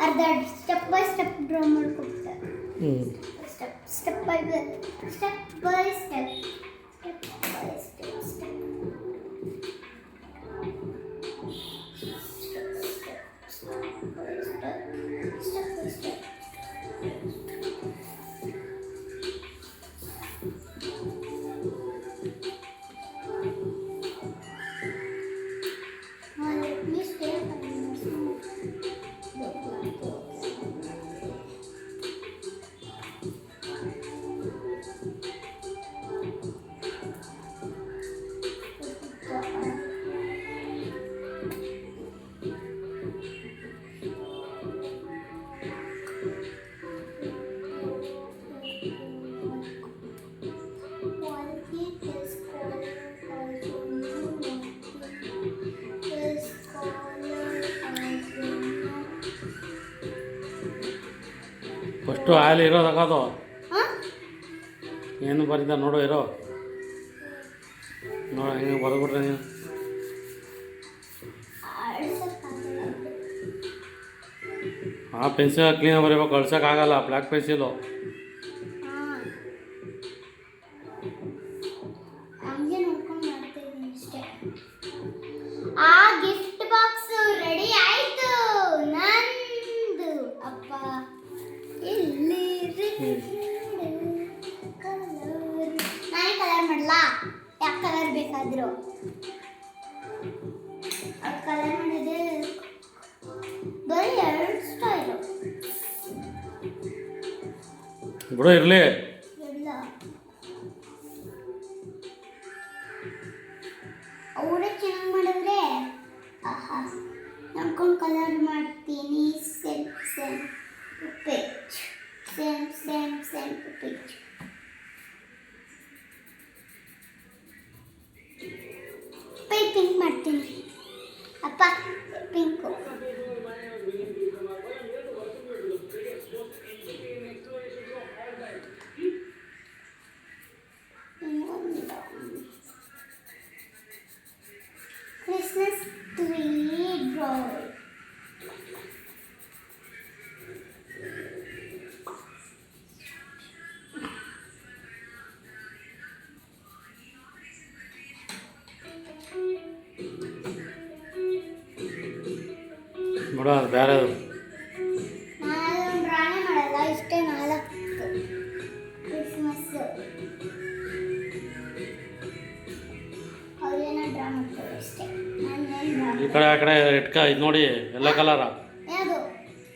ಅರ್ಧ step by step draw ಮಾಡ್ಕೊಡ್ತಾರೆ. Step by step. First oil ಇರೋದಾಗದು ಏನು ಬರಿದ ನೋಡು ಇರೋ ನೋಡ ಹೆಂಗೆ ಬರೆದ್ಬಿಟ್ರೆ ನೀನು ಆ ಪೆನ್ಸಿಲ್ ಕ್ಲೀನಾಗಿ ಬರೀಬೇಕು, ಅಳ್ಸೋಕ್ಕಾಗಲ್ಲ ಬ್ಲ್ಯಾಕ್ ಪೆನ್ಸಿಲು. ಆ ಗಿಫ್ಟ್ ಬಾಕ್ಸ್ ರೆಡಿ ಆಯ್ತು ನಂದು. ಅಪ್ಪ ಇಲ್ಲಿ ನಾನೇ ಕಲರ್ ಮಾಡಲಾ? ಯಾವ ಕಲರ್ ಬೇಕಾದ್ರು ಕಲರ್ ಮಾಡಿದೆ. ಬರೀ 2 ಸ್ಟೈಲು ಬಿಡು ಇರಲಿ. ಇಲ್ಲ ಅವರೇ ಚೆನ್ನಾಗಿ ಮಾಡಿದ್ರೆ ಆಹಾ ನೋಡ್ಕೊಂಡು ಕಲರ್ ಮಾಡ್ತೀನಿ. Same pitch same pitch. Pink ಮಾಡ್ತೀನಿ ಅಪ್ಪ, ಪಿಂಕು. Christmas tree drawing. ನೋಡ ಅದು ಬೇರೆ. ನಾನು ಡ್ರಾನೇ ಮಾಡಲ್ಲ, ಇಷ್ಟೇ 4 ಕ್ರಿಸ್ಮಸ್ ಅವ್ರೇನೋ ಡ್ರಾ ಮಾಡ್ತಾರೆ ಅಷ್ಟೇ. ಈ ಕಡೆ ಆ ಕಡೆ ಇಟ್ಕ ಇದು ನೋಡಿ ಎಲ್ಲ ಕಲರ. ಯಾವುದು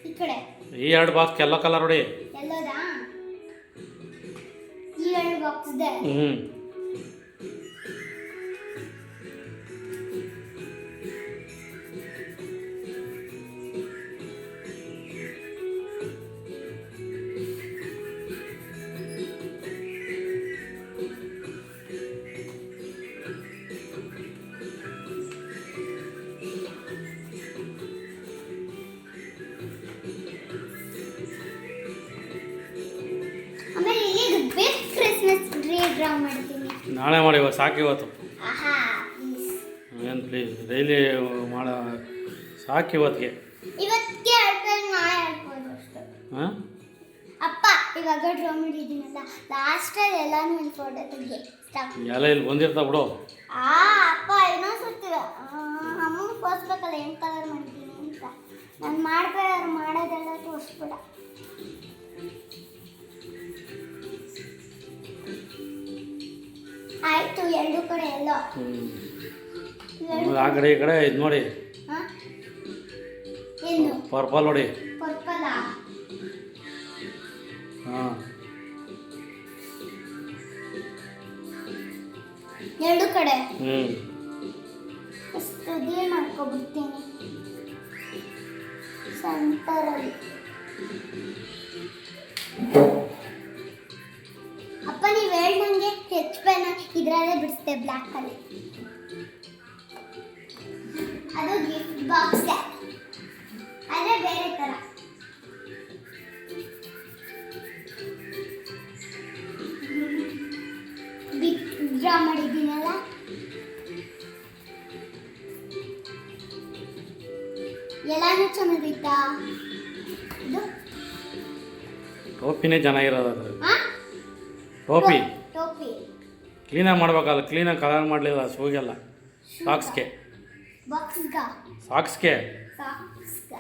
ಈ ಕಡೆ? ಈ 2 ಬಾಕ್ಸ್ ಎಲ್ಲ ಕಲರ್ ನೋಡಿ. ಎಲ್ಲೋದಾ? ಈ 2 ಬಾಕ್ಸ್ ಇದೆ. ಆಮೇಲೆ ಇಲ್ಲಿ ಬಿಗ್ ಕ್ರಿಸ್ಮಸ್ ಟ್ರೀ ಡ್ರಾ ಮಾಡ್ತೀನಿ. ನಾಳೆ ಮಾಡಿ, ಇವಾಗ ಸಾಕು ಇವತ್ತು. ಆಹಾ ಪ್ಲೀಸ್ ಏನು ಪ್ಲೀಸ್, ಡೈಲಿ ಮಾಡೋ ಸಾಕು ಇವತ್ತಿಗೆ. ಇವತ್ತಿಗೆ ಆಡ್ತಾರೆ, ನಾಳೆ ಆಡ್ಬೋದು ಅಷ್ಟೇ. ಹಾಂ ಅಪ್ಪ ಇವಾಗ ಡ್ರಾ ಮಾಡಿದ್ದೀನಲ್ಲ, ಲಾಸ್ಟಲ್ಲಿ ಎಲ್ಲಾನು ಒಂದು ಫೋಟೋ ತೆಗಿ. ಎಲ್ಲ ಇಲ್ಲಿ ಬಂದಿರ್ತಾವ ಬಿಡು. ಅಪ್ಪ ಇನ್ನೊಂದ್ಸರ್ತಿ ಅಮ್ಮನ ತೋರಿಸ್ಬೇಕಲ್ಲ ಏನು ಕಲರ್ ಮಾಡಿದ್ದೀನಿ ಅಂತ. ನಾನು ಮಾಡ್ಬೇಕಾದ್ರೆ ಮಾಡೋದೆಲ್ಲ ತೋರಿಸ್ಬೇಡ. ಆಯ್ತು, 2 ಕಡೆ ಎಲ್ಲ ಆ ಕಡೆ ಈ ಕಡೆ ಇದು ನೋಡಿ. ಏನು ಪರ್ಪಲ್ ನೋಡಿ. ಪರ್ಪಲ್? ಹಾಂ 2 ಕಡೆ ಅಷ್ಟು ಅದೇ ಮಾಡ್ಕೊಬಿಡ್ತೀನಿ ಸೆಂಟರಲ್ಲಿ. ಅಪ್ಪ ನೀವು ಹೇಳ್ದಂಗೆ ಸ್ಕೆಚ್ ಪೆನ್ ಇದರಲ್ಲೇ ಬಿಡಿಸ್ತೆ ಬ್ಲ್ಯಾಕಲ್ಲಿ. ಅದು ಗಿಫ್ಟ್ ಬಾಕ್ಸ್ ಆದರೆ ಬೇರೆ ಥರ. ಬಿಗ್ ಡ್ರಾ ಮಾಡಿದ್ದೀನಲ್ಲ, ಎಲ್ಲಾನು ಚೆನ್ನಾಗಿತ್ತಾ? ಟೋಪಿನೇ ಚೆನ್ನಾಗಿರೋದು ಅದು. ಹಾ ಟೋಪಿ ಟೋಪಿ ಕ್ಲೀನಾಗಿ ಮಾಡ್ಬೇಕಲ್ಲ, ಕ್ಲೀನಾಗಿ ಕಲರ್ ಮಾಡಲಿಲ್ಲ ಶೂಗೆಲ್ಲ. ಸಾಕ್ಸ್ಗೆ ಬಾಕ್ಸ್ಗ ಸಾಕ್ಸ್ಗೆ ಸಾಕ್ಸ್ಗ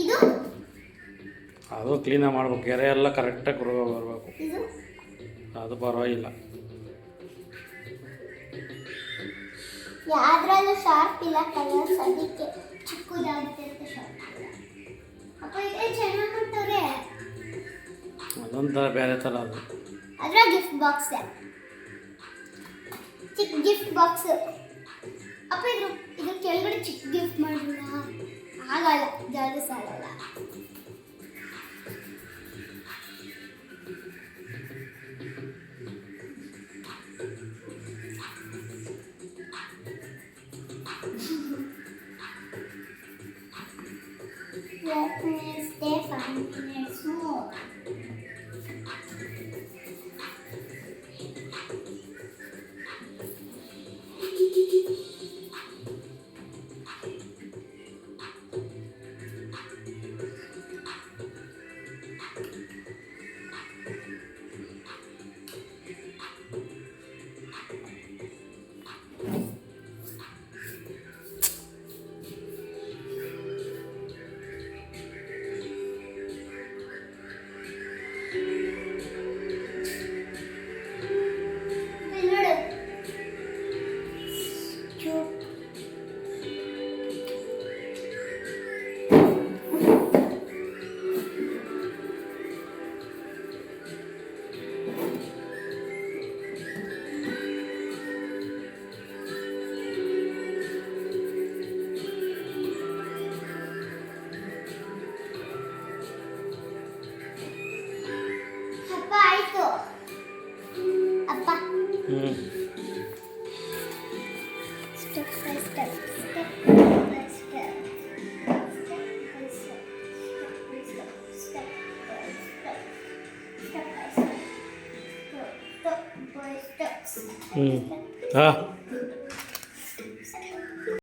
ಇದು ಅದು ಕ್ಲೀನಾಗಿ ಮಾಡ್ಬೇಕು, ಗೆರೆ ಎಲ್ಲ ಕರೆಕ್ಟಾಗಿ ಬರಬೇಕು. ಇದು ಅದು ಪರವಾಗಿಲ್ಲ. ಯಾವ್ದ್ರಲ್ಲೂ ಶಾರ್ಪ್ ಇಲ್ಲ ಕಲರ್ಸ್, ಅದಕ್ಕೆ ಚಿಕ್ಕದಾಗುತ್ತೆ ಅಂತ ಶಾರ್ಪ್ ಇಲ್ಲ. ಅಪ್ಪ ಇದೇ ಚೆನ್ನಾಗಿ ಮಾಡ್ತಾರೆ. ಅದೊಂಥರ ಬೇರೆ ಥರ ಅದು. ಅದರ ಗಿಫ್ಟ್ ಬಾಕ್ಸ್, ಚಿಕ್ಕ ಗಿಫ್ಟ್ ಬಾಕ್ಸ್. ಅಪ್ಪ ಇದ್ರ ಕೆಳಗಡೆ ಚಿಕ್ಕ ಗಿಫ್ಟ್ ಮಾಡೋಣ, ಆಗಲ್ಲ, ಜಾಗ ಸಾಲಲ್ಲ. Let me stay 5 minutes more. ಅಪ್ಪ ಆಯ್ತು. ಅಪ್ಪ step by step, step by step, step by step, step by step, step by step, step by step. ಹಾಂ